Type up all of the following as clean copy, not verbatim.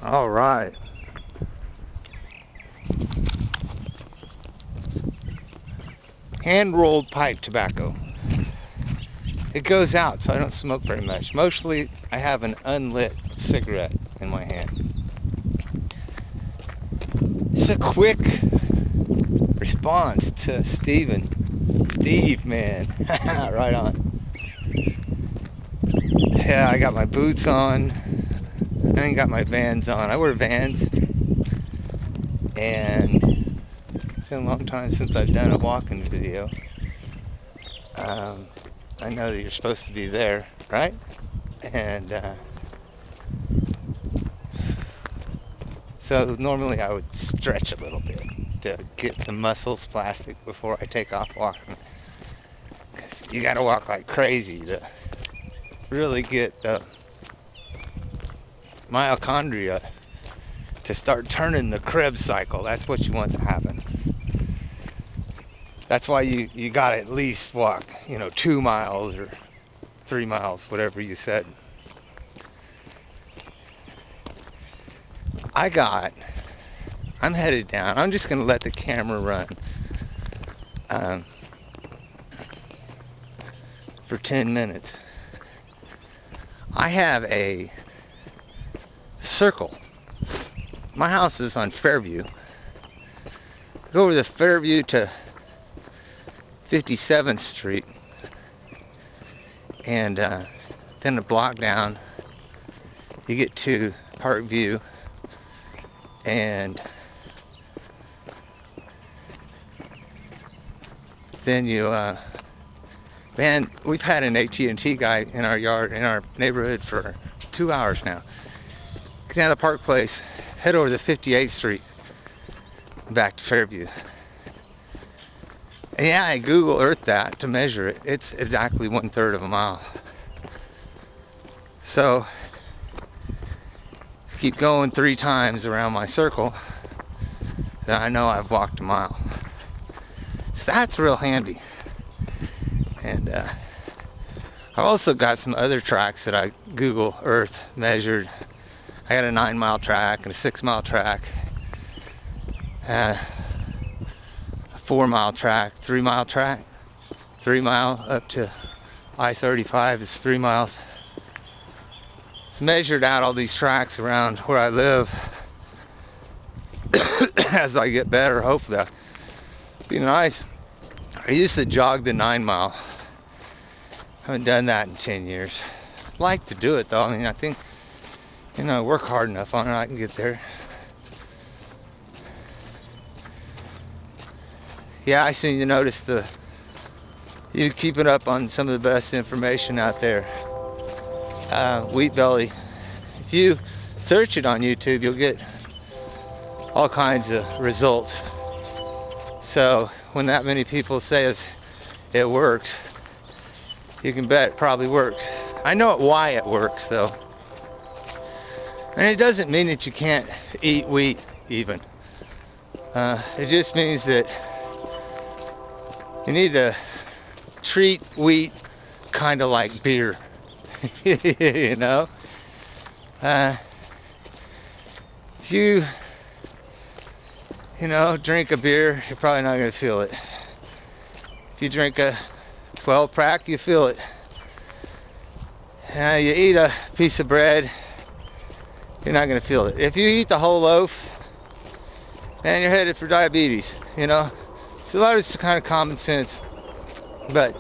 All right. Hand-rolled pipe tobacco. It goes out, so I don't smoke very much. Mostly, I have an unlit cigarette in my hand. It's a quick response to Steve, man. Right on. Yeah, I got my boots on. I ain't got my Vans on. I wear Vans. And it's been a long time since I've done a walking video. I know that you're supposed to be there, right? And so normally I would stretch a little bit to get the muscles plastic before I take off walking. Because you got to walk like crazy to really get the mitochondria to start turning the Krebs cycle. That's what you want to happen. That's why you got to at least walk, 2 miles or 3 miles, whatever you said. I'm headed down. I'm just going to let the camera run for 10 minutes. I have a circle. My house is on Fairview. Go over the Fairview to 57th Street, and then a block down you get to Parkview, and then you man, we've had an AT&T guy in our yard, in our neighborhood for 2 hours now. Get down to the Park Place, head over to 58th Street, back to Fairview. And yeah, I Google Earth that to measure it. It's exactly 1/3 of a mile. So, keep going 3 times around my circle, then I know I've walked a mile. So that's real handy. And I've also got some other tracks that I Google Earth measured. I got a 9-mile track and a 6-mile track, a 4-mile track, 3-mile track. 3 mile up to I-35 is 3 miles. It's measured out all these tracks around where I live. As I get better, hopefully that'll be nice. I used to jog the 9-mile. Haven't done that in 10 years. I'd like to do it though. I mean, I think, I work hard enough on it, I can get there. Yeah, I see you notice you keeping up on some of the best information out there. HillBilly. If you search it on YouTube, you'll get all kinds of results. So when that many people say it works, you can bet it probably works. I know why it works though. And it doesn't mean that you can't eat wheat even. It just means that you need to treat wheat kind of like beer. If you drink a beer, you're probably not going to feel it. If you drink a 12-pack, you feel it. You eat a piece of bread, you're not going to feel it. If you eat the whole loaf, man, you're headed for diabetes, So a lot of it's kind of common sense. But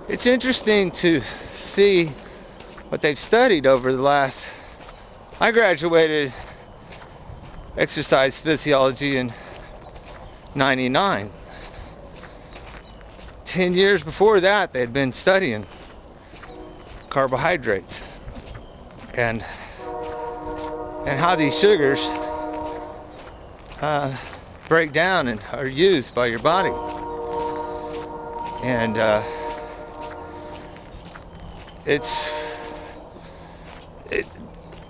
it's interesting to see what they've studied over the last... I graduated exercise physiology in '99. 10 years before that, they'd been studying carbohydrates and how these sugars break down and are used by your body. And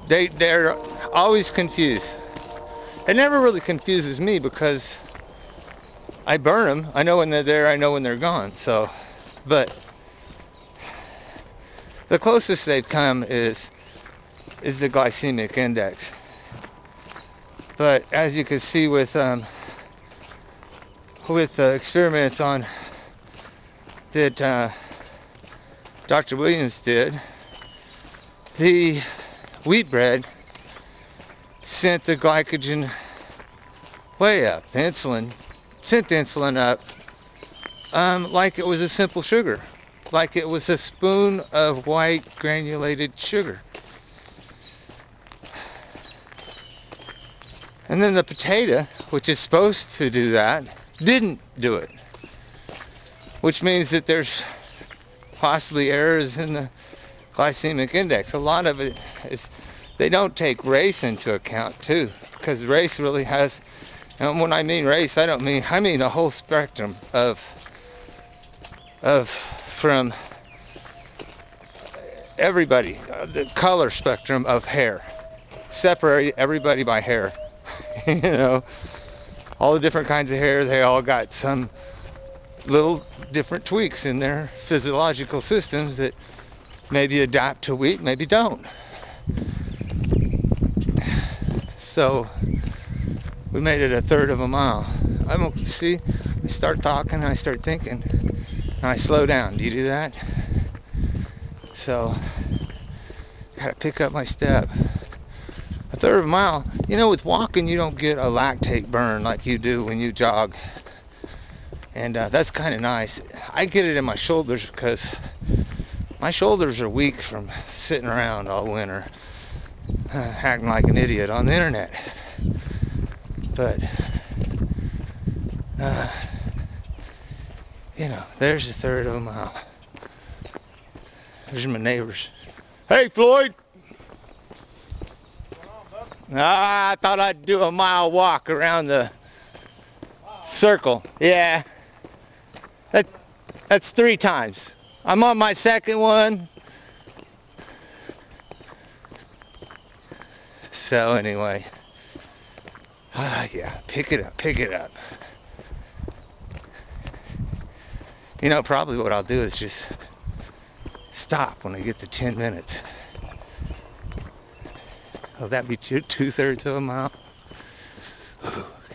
they're always confused. It never really confuses me because I burn them. I know when they're there, I know when they're gone. So, but the closest they've come is the glycemic index. But as you can see with experiments on that Dr. Williams did, the wheat bread sent the glycogen way up. The insulin sent the insulin up like it was a simple sugar, like it was a spoon of white granulated sugar. And then the potato, which is supposed to do that, didn't do it, which means that there's possibly errors in the glycemic index. A lot of it is they don't take race into account too, because race really has, and when I mean race, I mean the whole spectrum of from everybody, the color spectrum of hair. Separate everybody by hair. You know, all the different kinds of hair, they all got some little different tweaks in their physiological systems that maybe adapt to wheat, maybe don't. So we made it a third of a mile. I don't see, I start talking, I start thinking, and I slow down. Do you do that? So gotta pick up my step. A third of a mile, you know, with walking you don't get a lactate burn like you do when you jog, and that's kind of nice. I get it in my shoulders because my shoulders are weak from sitting around all winter acting like an idiot on the internet. But you know, there's a third of a mile. There's my neighbors. Hey, Floyd. I thought I'd do a mile walk around the circle. Yeah, that's 3 times. I'm on my second one. So anyway, yeah, pick it up. You know, probably what I'll do is just stop when I get to 10 minutes. Will that be 2/3 of a mile?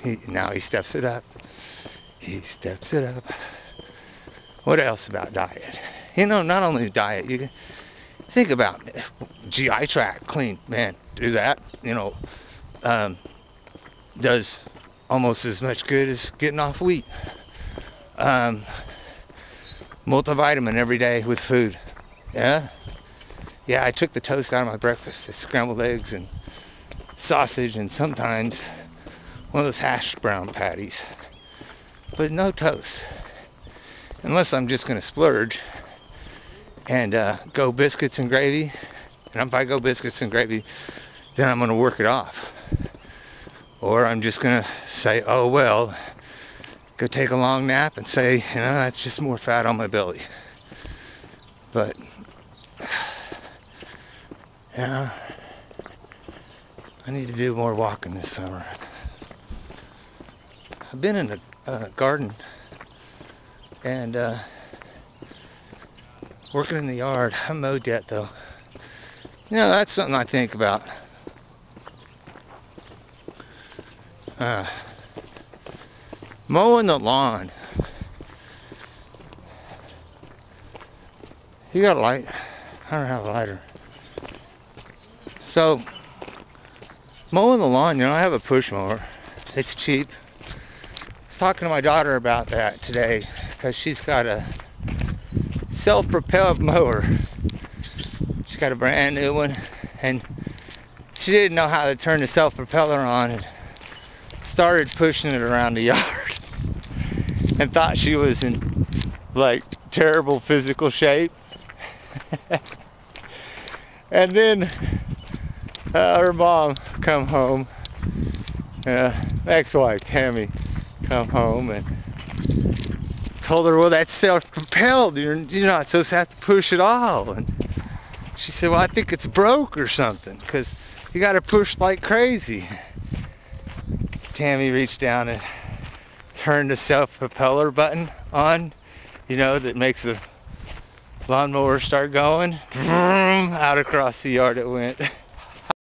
Ooh, now he steps it up. He steps it up. What else about diet? You know, not only diet, you can think about GI tract clean. Man, do that. You know, does almost as much good as getting off wheat. Multivitamin every day with food. Yeah? Yeah, I took the toast out of my breakfast. It's scrambled eggs and sausage and sometimes one of those hash brown patties. But no toast. Unless I'm just going to splurge and go biscuits and gravy. And if I go biscuits and gravy, then I'm going to work it off. Or I'm just going to say, oh well, go take a long nap and say, you know, that's just more fat on my belly. But yeah, I need to do more walking this summer. I've been in the garden and working in the yard. I haven't mowed yet though. You know, that's something I think about. Mowing the lawn. You got a light? I don't have a lighter. So, mowing the lawn, you know, I have a push mower. It's cheap. I was talking to my daughter about that today because she's got a self-propelled mower. She's got a brand new one and she didn't know how to turn the self-propeller on and started pushing it around the yard and thought she was in like terrible physical shape. And then her mom come home, ex-wife Tammy come home and told her, well, that's self-propelled, you're not supposed to have to push it all. And she said, well, I think it's broke or something because you got to push like crazy. Tammy reached down and turned the self-propeller button on, you know, that makes the lawnmower start going. Out across the yard it went.